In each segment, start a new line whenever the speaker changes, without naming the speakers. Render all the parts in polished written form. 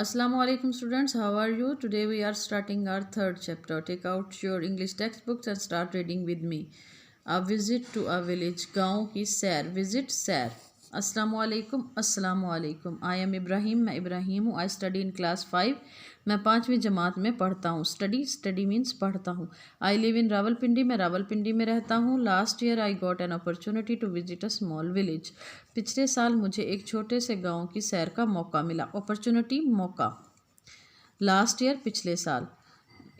Assalamu alaikum students, how are you? Today we are starting our third chapter. Take out your English textbooks and start reading with me. A visit to a village. गाँव की सैर. Visit सैर. अस्सलामु अलैकुम. अस्सलामु अलैकुम. I am Ibrahim. मैं इब्राहिम हूँ. I study in class 5. मैं 5वीं जमात में पढ़ता हूँ. स्टडी मीन्स पढ़ता हूँ. I live in Rawalpindi. मैं रावलपिंडी में रहता हूँ. Last year I got an opportunity to visit a small village. पिछले साल मुझे एक छोटे से गांव की सैर का मौका मिला. अपॉर्चुनिटी मौका. लास्ट ईयर पिछले साल.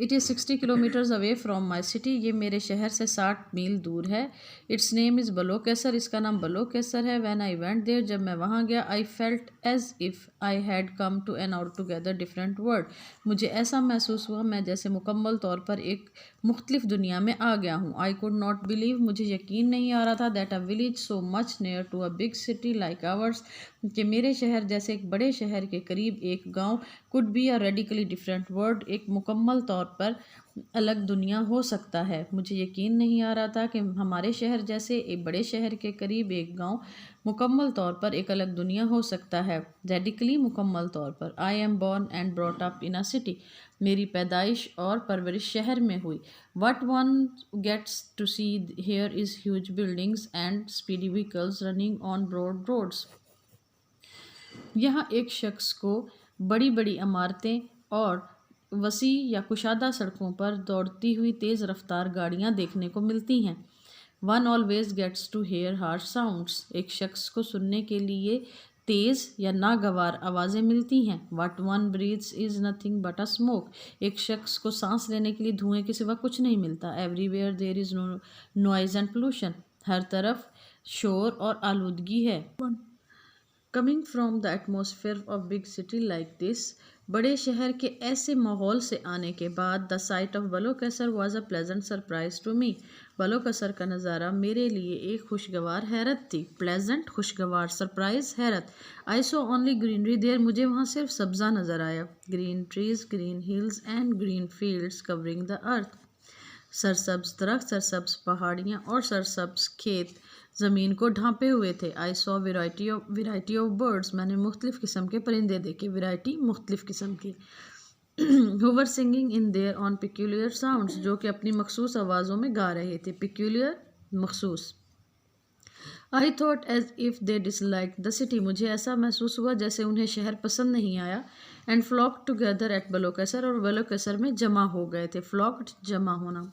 It is 60 kilometres away from my city. ये मेरे शहर से 60 मील दूर है. Its name is Balkassar. इसका नाम बलोकेसर है. When I went there. जब मैं वहाँ गया. I felt as if I had come to an altogether different world. मुझे ऐसा महसूस हुआ मैं जैसे मुकम्मल तौर पर एक मुख्तलिफ दुनिया में आ गया हूँ. I could not believe. मुझे यकीन नहीं आ रहा था that a village so much near to a big city like ours. कि मेरे शहर जैसे एक बड़े शहर के करीब एक गांव could be a radically different world. एक मुकम्मल तौर पर अलग दुनिया हो सकता है. मुझे यकीन नहीं आ रहा था कि हमारे शहर जैसे एक बड़े शहर के करीब एक गांव मुकम्मल तौर पर एक अलग दुनिया हो सकता है. रेडिकली मुकम्मल तौर पर. I am born and brought up in a city. मेरी पैदाइश और परवरिश शहर में हुई. What one gets to see here is huge buildings and speedy vehicles running on broad roads. यहाँ एक शख्स को बड़ी बड़ी इमारतें और वसी या कुशादा सड़कों पर दौड़ती हुई तेज़ रफ्तार गाड़ियाँ देखने को मिलती हैं. One always gets to hear harsh sounds. एक शख्स को सुनने के लिए तेज़ या नागवार आवाज़ें मिलती हैं. What one breathes is nothing but a smoke. एक शख्स को सांस लेने के लिए धुएं के सिवा कुछ नहीं मिलता. Everywhere there is no noise and pollution. हर तरफ शोर और आलूदगी है. Coming from the atmosphere of big city like this. बड़े शहर के ऐसे माहौल से आने के बाद the sight of Balkassar was a pleasant surprise to me. Balkassar का नज़ारा मेरे लिए एक खुशगवार हैरत थी. प्लेजेंट खुशगवार, सरप्राइज हैरत. I saw only greenery there. मुझे वहाँ सिर्फ सब्ज़ा नज़र आया. Green trees, green hills and green fields covering the earth. सरसब्ज दरख्त, सरसब्ज पहाड़ियाँ और सरसब्ज खेत ज़मीन को ढांपे हुए थे. I saw variety of birds. मैंने मुख्तलिफ़ किस्म के परिंदे देखे. वेराइटी मुख्तलिफ़ किस्म के. Who were singing in their on peculiar sounds. जो कि अपनी मखसूस आवाज़ों में गा रहे थे. पिक्यूलियर मखसूस. I thought as if they dislike the city. मुझे ऐसा महसूस हुआ जैसे उन्हें शहर पसंद नहीं आया. And flock together at Balkassar. और बलोकेसर में जमा हो गए थे. फ्लॉक्ड जमा होना.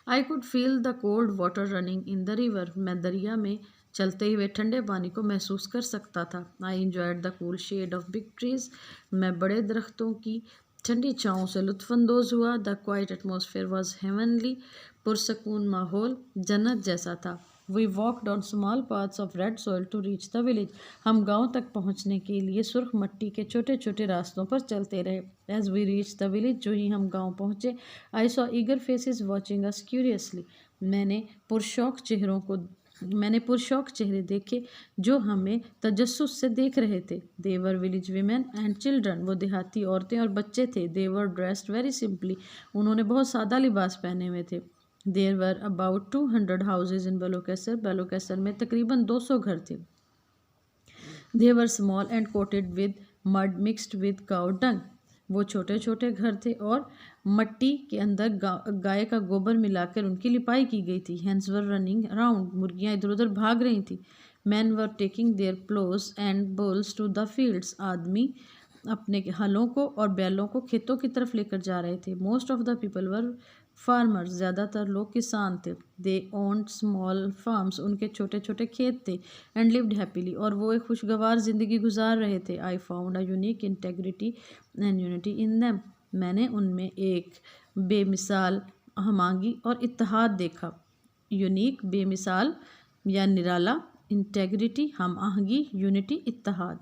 I could feel the cold water running in the river. मैं दरिया में चलते हुए ठंडे पानी को महसूस कर सकता था. I enjoyed the cool shade of big trees. मैं बड़े दरख्तों की ठंडी छाँव से लुत्फानंदोज़ हुआ. The quiet atmosphere was heavenly. पुरसकून माहौल जन्नत जैसा था. We walked on small paths of red soil to reach the village. हम गांव तक पहुंचने के लिए सुर्ख मट्टी के छोटे छोटे रास्तों पर चलते रहे. As we reach the village. जो ही हम गांव पहुंचे. I saw eager faces watching us curiously. मैंने पुरशौक चेहरे देखे जो हमें तजस्सुस से देख रहे थे. देवर विलेज वीमेन एंड चिल्ड्रन. वो देहाती औरतें और बच्चे थे. देवर ड्रेस्ड वेरी सिंपली. उन्होंने बहुत सादा लिबास पहने हुए थे. देर वर अबाउट 200 हाउसेज इन बलोकेसर. बलोकेसर में तकरीबन 200 घर थे. They were small and coated with mud mixed with cow dung. वो छोटे छोटे घर थे और मट्टी के अंदर गाय का गोबर मिलाकर उनकी लिपाई की गई थी. Hens were running around. मुर्गियाँ इधर उधर भाग रही थी. Man were taking their ploughs and bulls to the fields. आदमी अपने हलों को और बैलों को खेतों की तरफ लेकर जा रहे थे. Most of the people were farmers. ज़्यादातर लोग किसान थे. दे ओन्ड स्मॉल फार्म्स. उनके छोटे छोटे खेत थे. And lived happily. और वो एक खुशगवार ज़िंदगी गुजार रहे थे. I found a unique integrity and unity in them. मैंने उनमें एक बेमिसाल हमांगी और इत्तेहाद देखा. यूनिक बेमिसाल या निराला. इंटेग्रिटी हम आहंगी. यूनिटी इत्तेहाद.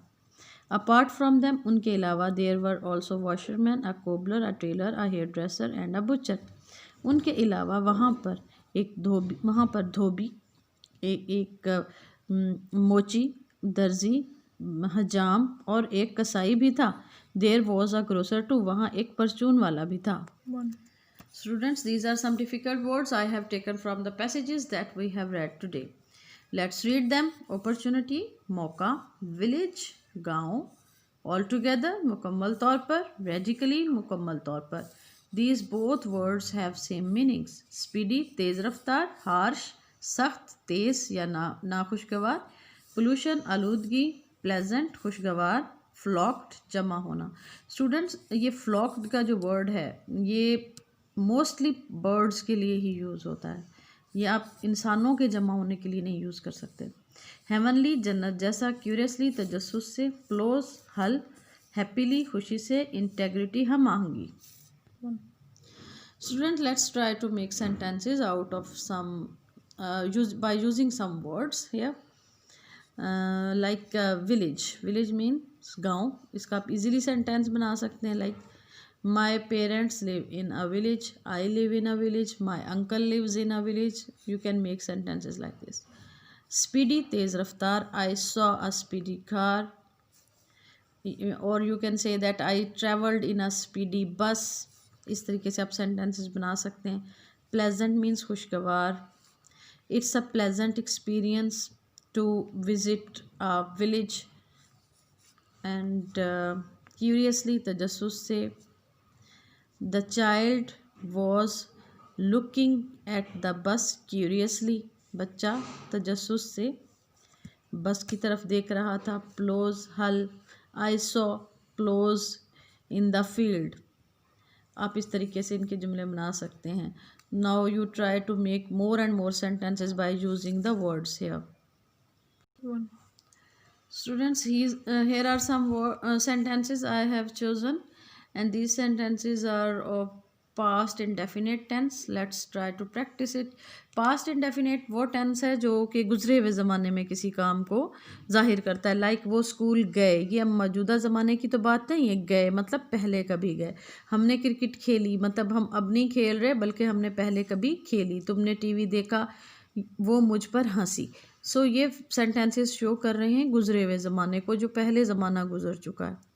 अपार्ट फ्रॉम दैम उनके अलावा there were also washerman, a cobbler, a tailor, a hair dresser and a butcher. उनके अलावा वहाँ पर धोबी, एक मोची, दर्जी, हजाम और एक कसाई भी था. There was a grocer too. वहाँ एक परचून वाला भी था. Students, these are some difficult words I have taken from the passages that we have read today. Let's read them. Opportunity, मौका, village, गाँव, ऑल टुगेदर मुकम्मल तौर पर, रेडिकली मुकम्मल तौर पर। These both words have same meanings. Speedy तेज़ रफ्तार, harsh सख्त, तेज़ या नाखुशगवार, pollution आलूदगी, pleasant खुशगवार, flocked जमा होना। स्टूडेंट्स ये flocked का जो वर्ड है ये मोस्टली बर्ड्स के लिए ही यूज़ होता है, ये आप इंसानों के जमा होने के लिए नहीं यूज़ कर सकते। हेवनली जन्नत जैसा, क्यूरियसली तजस्सुस से, क्लोज हल, हैप्पीली खुशी से, इंटेग्रिटी हम आहंगी। Students, let's try to make sentences out of some by using some words here. Like village. Village means गाँव, इसका आप easily sentence बना सकते हैं like my parents live in a village, I live in a village, my uncle lives in a village. You can make sentences like this. Speedy तेज़ रफ्तार, I saw a speedy car, or you can say that I traveled in a speedy bus. इस तरीके से आप sentences बना सकते हैं। Pleasant means खुशगवार, it's a pleasant experience to visit a village, and curiously तजस्सुस से, the child was looking at the bus curiously, बच्चा तजस्सुस से बस की तरफ देख रहा था। प्लोज हल, I saw ploughs in the field. आप इस तरीके से इनके जुमले बना सकते हैं। Now you try to make more and more sentences by using the words here. Students, here are some sentences I have chosen, and these sentences are of past indefinite tense. Let's try to practice it. Past indefinite वो tense है जो कि गुजरे हुए ज़माने में किसी काम को जाहिर करता है। लाइक वो स्कूल गए, ये अब मौजूदा ज़माने की तो बात नहीं है। गए मतलब पहले कभी गए। हमने क्रिकेट खेली मतलब हम अब नहीं खेल रहे बल्कि हमने पहले कभी खेली। तुमने टीवी देखा, वो मुझ पर हंसी। सो ये सेंटेंसेस शो कर रहे हैं गुजरे हुए ज़माने को, जो पहले ज़माना गुजर चुका है।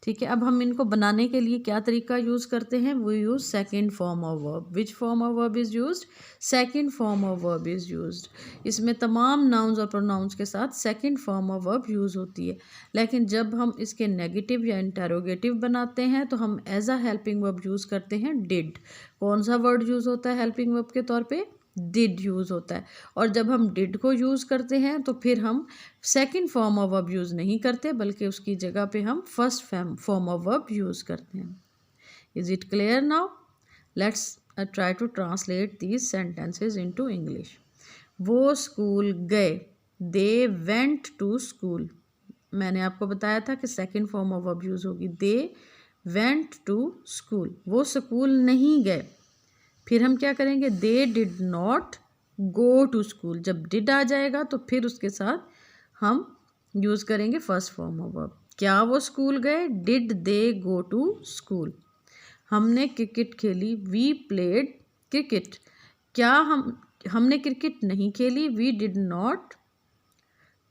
ठीक है, अब हम इनको बनाने के लिए क्या तरीका यूज़ करते हैं? We use second form of verb. Which form of verb is used? Second form of verb is used. इसमें तमाम नाउन्स और प्रोनाउंस के साथ second form of verb use होती है। लेकिन जब हम इसके नेगेटिव या इंटेरोगेटिव बनाते हैं तो हम as a helping verb use करते हैं डिड। कौन सा वर्ड यूज़ होता है हेल्पिंग वर्ब के तौर पे? डिड यूज़ होता है। और जब हम डिड को यूज़ करते हैं तो फिर हम second form of verb use नहीं करते बल्कि उसकी जगह पे हम first form of verb use करते हैं। Is it clear now? Let's try to translate these sentences into English. वो स्कूल गए, दे वेंट टू स्कूल। मैंने आपको बताया था कि second form of verb use होगी। They went to school. वो स्कूल नहीं गए। फिर हम क्या करेंगे? They did not go to school. जब डिड आ जाएगा तो फिर उसके साथ हम यूज़ करेंगे फर्स्ट फॉर्म ऑफ वर्ब। क्या वो स्कूल गए? Did they go to school. हमने क्रिकेट खेली, वी प्लेड क्रिकेट। क्या हमने क्रिकेट नहीं खेली? We did not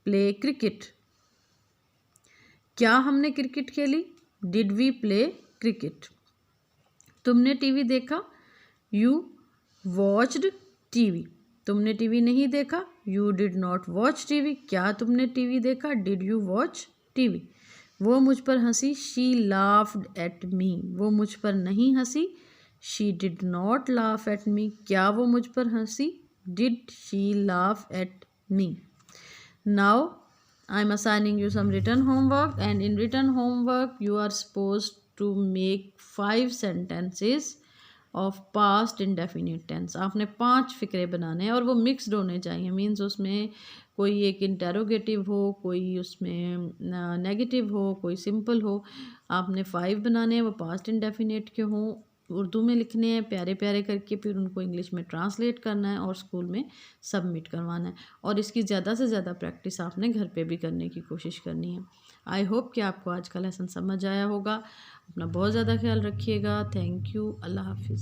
play cricket. क्या हमने क्रिकेट खेली? Did we play cricket. तुमने टीवी देखा? You watched TV. तुमने टीवी नहीं देखा? You did not watch TV. क्या तुमने टीवी देखा? Did you watch TV. वो मुझ पर हंसी, शी लाफ्ड एट मी। वो मुझ पर नहीं हंसी, she did not laugh at me. क्या वो मुझ पर हंसी? Did she laugh at me. Now I am assigning you some written homework, and in written homework you are supposed to make 5 sentences of past indefinite tense. आपने 5 फ़िक्रे बनाने हैं और वो मिक्सड होने चाहिए। मीन्स उसमें कोई एक इंटेरोगेटिव हो, कोई उसमें नेगेटिव हो, कोई सिंपल हो। आपने 5 बनाने हैं, वो पास्ट इंडेफिनिट के हों, उर्दू में लिखने हैं प्यारे प्यारे करके, फिर उनको इंग्लिश में ट्रांसलेट करना है और स्कूल में सबमिट करवाना है। और इसकी ज़्यादा से ज़्यादा प्रैक्टिस आपने घर पे भी करने की कोशिश करनी है। आई होप कि आपको आज का लेसन समझ आया होगा। अपना बहुत ज़्यादा ख्याल रखिएगा। Thank you. अल्लाह हाफिज़।